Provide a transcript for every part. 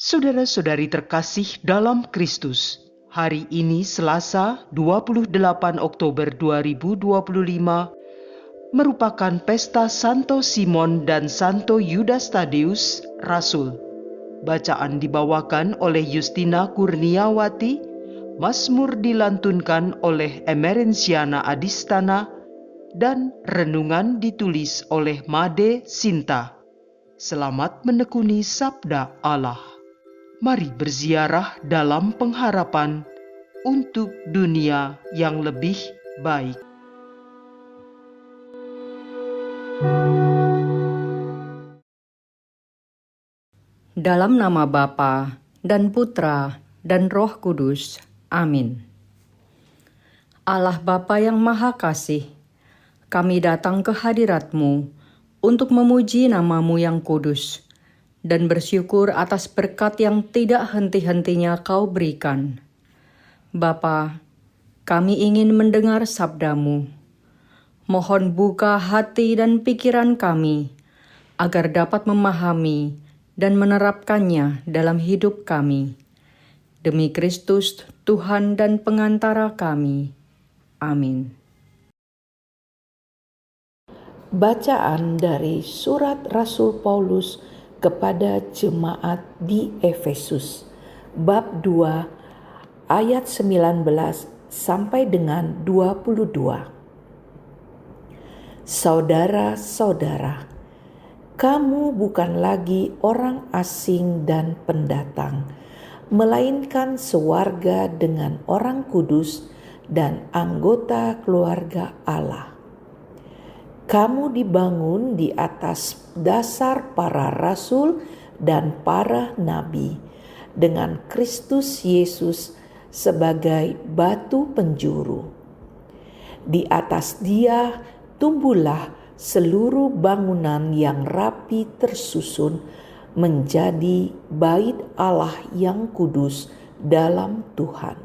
Saudara-saudari terkasih dalam Kristus, hari ini Selasa 28 Oktober 2025 merupakan pesta Santo Simon dan Santo Yudas Tadeus, Rasul. Bacaan dibawakan oleh Justina Kurniawati, Mazmur dilantunkan oleh Emerensiana Adistana, dan renungan ditulis oleh Made Sinta. Selamat menekuni sabda Allah. Mari berziarah dalam pengharapan untuk dunia yang lebih baik. Dalam nama Bapa dan Putra dan Roh Kudus. Amin. Allah Bapa yang Maha Kasih, kami datang ke hadirat-Mu untuk memuji nama-Mu yang kudus dan bersyukur atas berkat yang tidak henti-hentinya Kau berikan. Bapa, kami ingin mendengar sabda-Mu. Mohon buka hati dan pikiran kami agar dapat memahami dan menerapkannya dalam hidup kami. Demi Kristus, Tuhan dan pengantara kami. Amin. Bacaan dari surat Rasul Paulus kepada jemaat di Efesus, bab 2 ayat 19 sampai dengan 22. Saudara-saudara, kamu bukan lagi orang asing dan pendatang, melainkan sewarga dengan orang kudus dan anggota keluarga Allah. Kamu dibangun di atas dasar para rasul dan para nabi, dengan Kristus Yesus sebagai batu penjuru. Di atas Dia tumbuhlah seluruh bangunan yang rapi tersusun menjadi bait Allah yang kudus dalam Tuhan.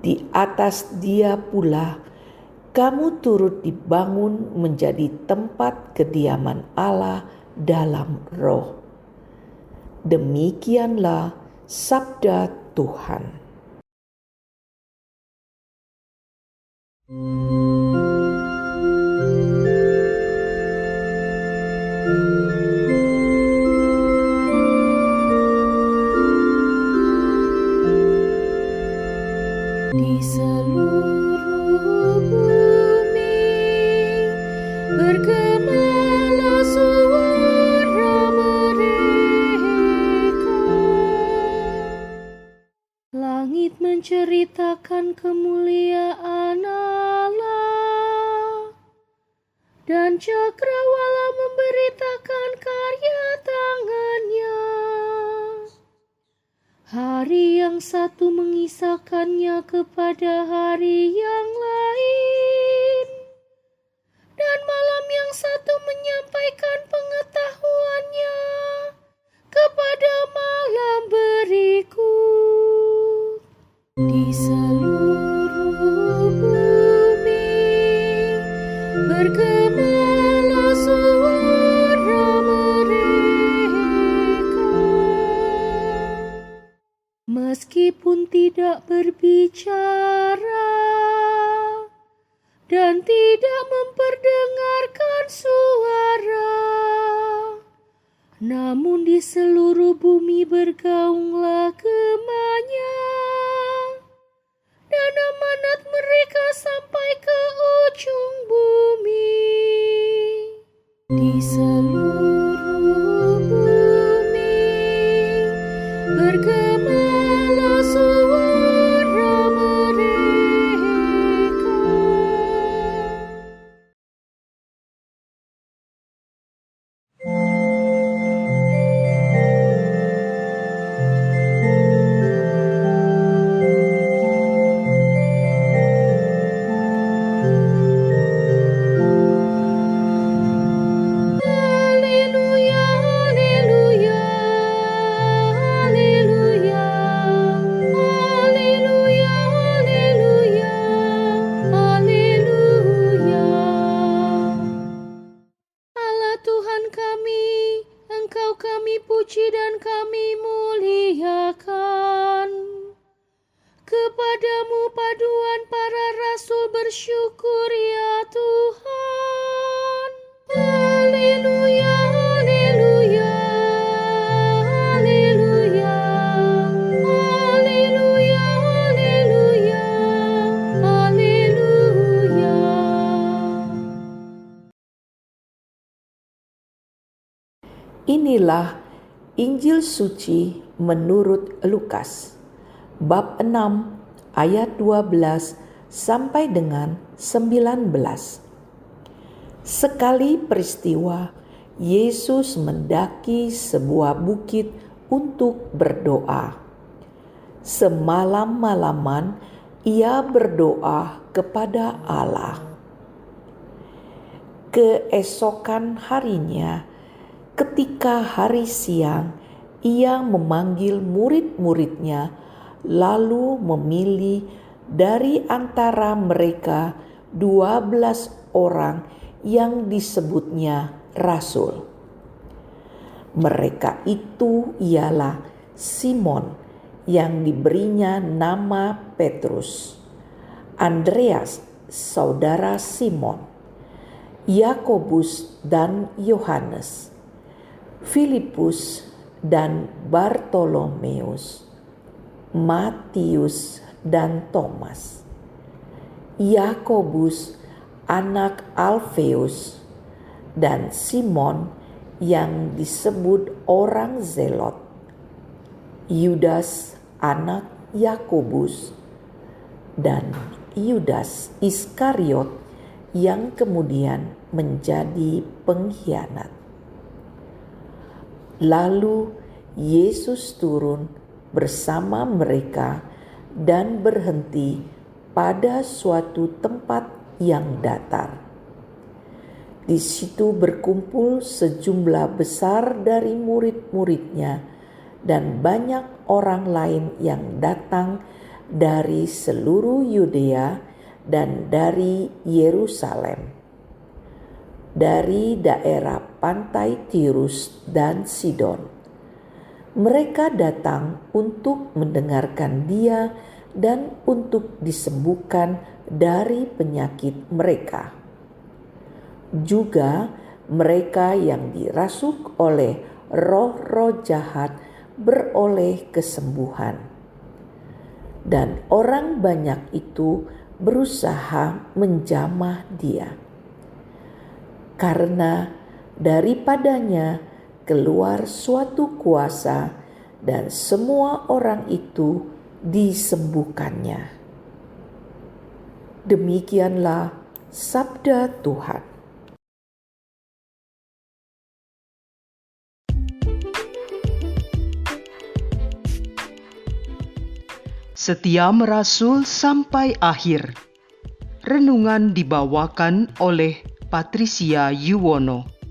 Di atas Dia pula kamu turut dibangun menjadi tempat kediaman Allah dalam Roh. Demikianlah sabda Tuhan. Di seluruh bumi bergemalah suara mereka. Langit menceritakan kemuliaan Allah, dan cakrawala memberitakan karya tangannya. Hari yang satu mengisahkannya kepada hari yang lain, dan malam yang satu menyampaikan pengetahuannya kepada malam berikut. Di seluruh bumi bergemalah suara mereka. Meskipun tidak berbicara dan tidak memperdengarkan suara, namun di seluruh bumi bergaunglah gemanya, dan amanat mereka sampai ke ujung bumi. Di seluruh bumi bergemalah suara mereka. puji dan kami muliakan. Kepadamu paduan para rasul bersyukur ya Tuhan. Haleluya, haleluya, haleluya, haleluya, haleluya, haleluya. Inilah Injil suci menurut Lukas, bab 6 ayat 12 sampai dengan 19. Sekali peristiwa, Yesus mendaki sebuah bukit untuk berdoa. Semalam-malaman ia berdoa kepada Allah. Keesokan harinya, ketika hari siang, ia memanggil murid-muridnya, lalu memilih dari antara mereka 12 orang yang disebutnya rasul. Mereka itu ialah Simon yang diberinya nama Petrus, Andreas saudara Simon, Yakobus dan Yohanes, Filipus dan Bartolomeus, Matius dan Thomas, Yakobus anak Alfeus, dan Simon yang disebut orang Zelot, Yudas anak Yakobus, dan Yudas Iskariot yang kemudian menjadi pengkhianat. Lalu Yesus turun bersama mereka dan berhenti pada suatu tempat yang datar. Di situ berkumpul sejumlah besar dari murid-muridnya dan banyak orang lain yang datang dari seluruh Yudea dan dari Yerusalem, dari daerah pantai Tirus dan Sidon. Mereka datang untuk mendengarkan Dia dan untuk disembuhkan dari penyakit mereka. Juga mereka yang dirasuk oleh roh-roh jahat beroleh kesembuhan. Dan orang banyak itu berusaha menjamah Dia, karena daripadanya keluar suatu kuasa dan semua orang itu disembuhkannya. Demikianlah sabda Tuhan. Setia merasul sampai akhir. Renungan dibawakan oleh Patricia Yuwono.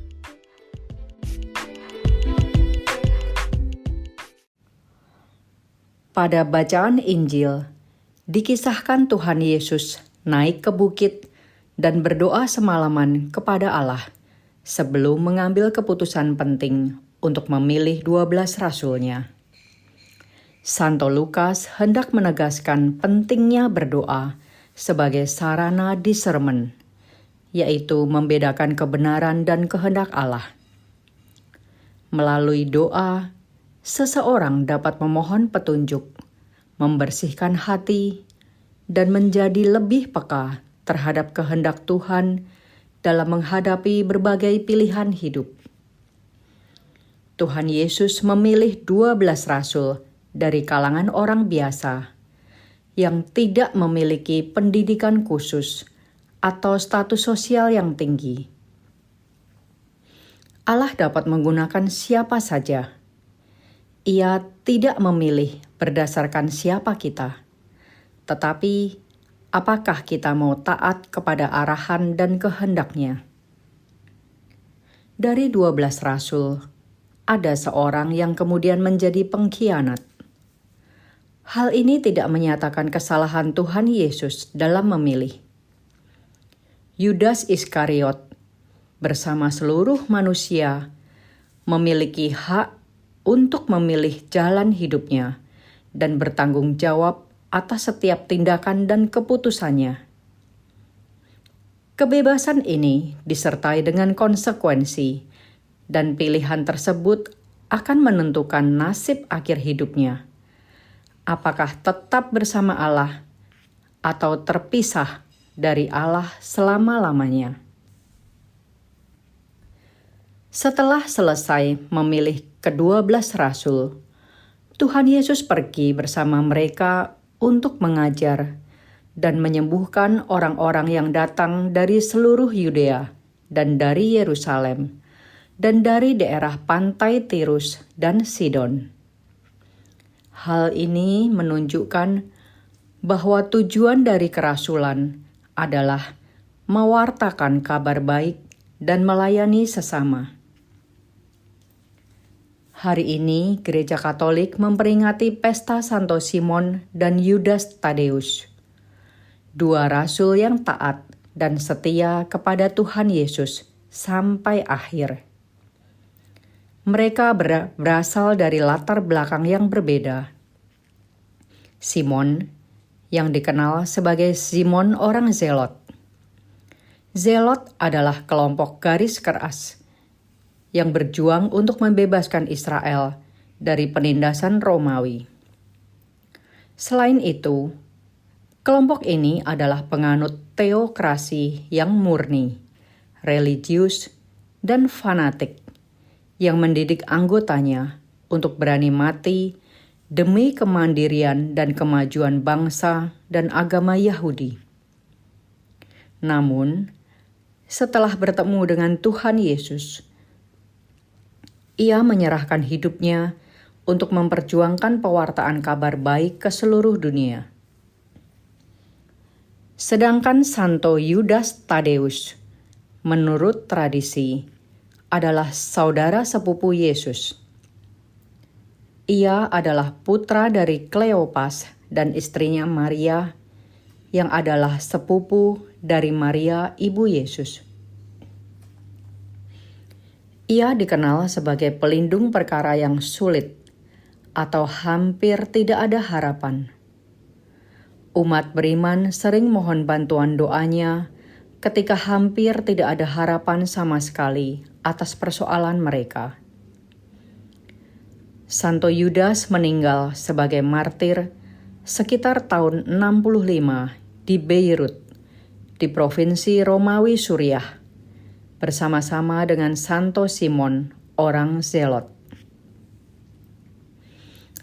Pada bacaan Injil, dikisahkan Tuhan Yesus naik ke bukit dan berdoa semalaman kepada Allah sebelum mengambil keputusan penting untuk memilih 12 rasulnya. Santo Lukas hendak menegaskan pentingnya berdoa sebagai sarana discernment, yaitu membedakan kebenaran dan kehendak Allah. Melalui doa, seseorang dapat memohon petunjuk, membersihkan hati, dan menjadi lebih peka terhadap kehendak Tuhan dalam menghadapi berbagai pilihan hidup. Tuhan Yesus memilih 12 rasul dari kalangan orang biasa yang tidak memiliki pendidikan khusus atau status sosial yang tinggi. Allah dapat menggunakan siapa saja. Ia tidak memilih berdasarkan siapa kita, tetapi apakah kita mau taat kepada arahan dan kehendak-Nya. Dari 12 rasul, ada seorang yang kemudian menjadi pengkhianat. Hal ini tidak menyatakan kesalahan Tuhan Yesus dalam memilih. Yudas Iskariot bersama seluruh manusia memiliki hak untuk memilih jalan hidupnya dan bertanggung jawab atas setiap tindakan dan keputusannya. Kebebasan ini disertai dengan konsekuensi, dan pilihan tersebut akan menentukan nasib akhir hidupnya. Apakah tetap bersama Allah atau terpisah dari Allah selama-lamanya. Setelah selesai memilih ke-12 rasul, Tuhan Yesus pergi bersama mereka untuk mengajar dan menyembuhkan orang-orang yang datang dari seluruh Yudea dan dari Yerusalem dan dari daerah pantai Tirus dan Sidon. Hal ini menunjukkan bahwa tujuan dari kerasulan adalah mewartakan kabar baik dan melayani sesama. Hari ini, Gereja Katolik memperingati pesta Santo Simon dan Yudas Tadeus, dua rasul yang taat dan setia kepada Tuhan Yesus sampai akhir. Mereka berasal dari latar belakang yang berbeda. Simon, yang dikenal sebagai Simon orang Zelot. Zelot adalah kelompok garis keras yang berjuang untuk membebaskan Israel dari penindasan Romawi. Selain itu, kelompok ini adalah penganut teokrasi yang murni, religius, dan fanatik yang mendidik anggotanya untuk berani mati demi kemandirian dan kemajuan bangsa dan agama Yahudi. Namun, setelah bertemu dengan Tuhan Yesus, ia menyerahkan hidupnya untuk memperjuangkan pewartaan kabar baik ke seluruh dunia. Sedangkan Santo Yudas Tadeus, menurut tradisi, adalah saudara sepupu Yesus. Ia adalah putra dari Kleopas dan istrinya Maria, yang adalah sepupu dari Maria ibu Yesus. Ia dikenal sebagai pelindung perkara yang sulit atau hampir tidak ada harapan. Umat beriman sering mohon bantuan doanya ketika hampir tidak ada harapan sama sekali atas persoalan mereka. Santo Yudas meninggal sebagai martir sekitar tahun 65 di Beirut, di provinsi Romawi Suriah, bersama-sama dengan Santo Simon, orang Zelot.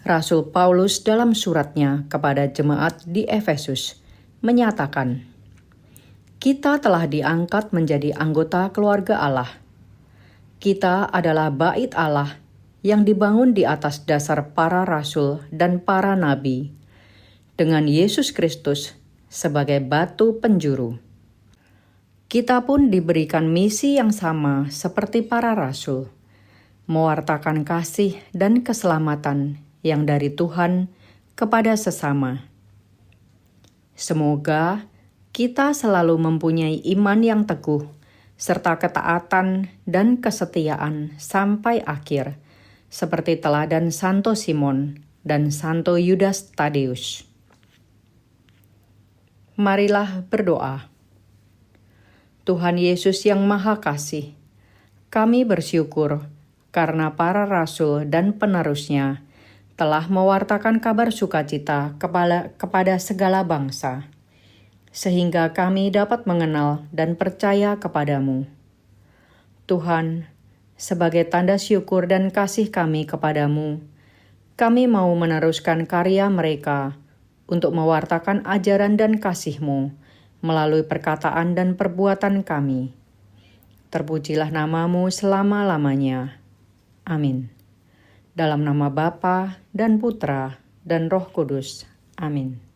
Rasul Paulus dalam suratnya kepada jemaat di Efesus menyatakan, "Kita telah diangkat menjadi anggota keluarga Allah. Kita adalah bait Allah yang dibangun di atas dasar para rasul dan para nabi, dengan Yesus Kristus sebagai batu penjuru." Kita pun diberikan misi yang sama seperti para rasul, mewartakan kasih dan keselamatan yang dari Tuhan kepada sesama. Semoga kita selalu mempunyai iman yang teguh, serta ketaatan dan kesetiaan sampai akhir, seperti teladan Santo Simon dan Santo Yudas Tadeus. Marilah berdoa. Tuhan Yesus yang Maha Kasih, kami bersyukur karena para rasul dan penerusnya telah mewartakan kabar sukacita kepada segala bangsa, sehingga kami dapat mengenal dan percaya kepadamu. Tuhan, sebagai tanda syukur dan kasih kami kepadamu, kami mau meneruskan karya mereka untuk mewartakan ajaran dan kasih-Mu melalui perkataan dan perbuatan kami. Terpujilah nama-Mu selama-lamanya. Amin. Dalam nama Bapa dan Putra dan Roh Kudus. Amin.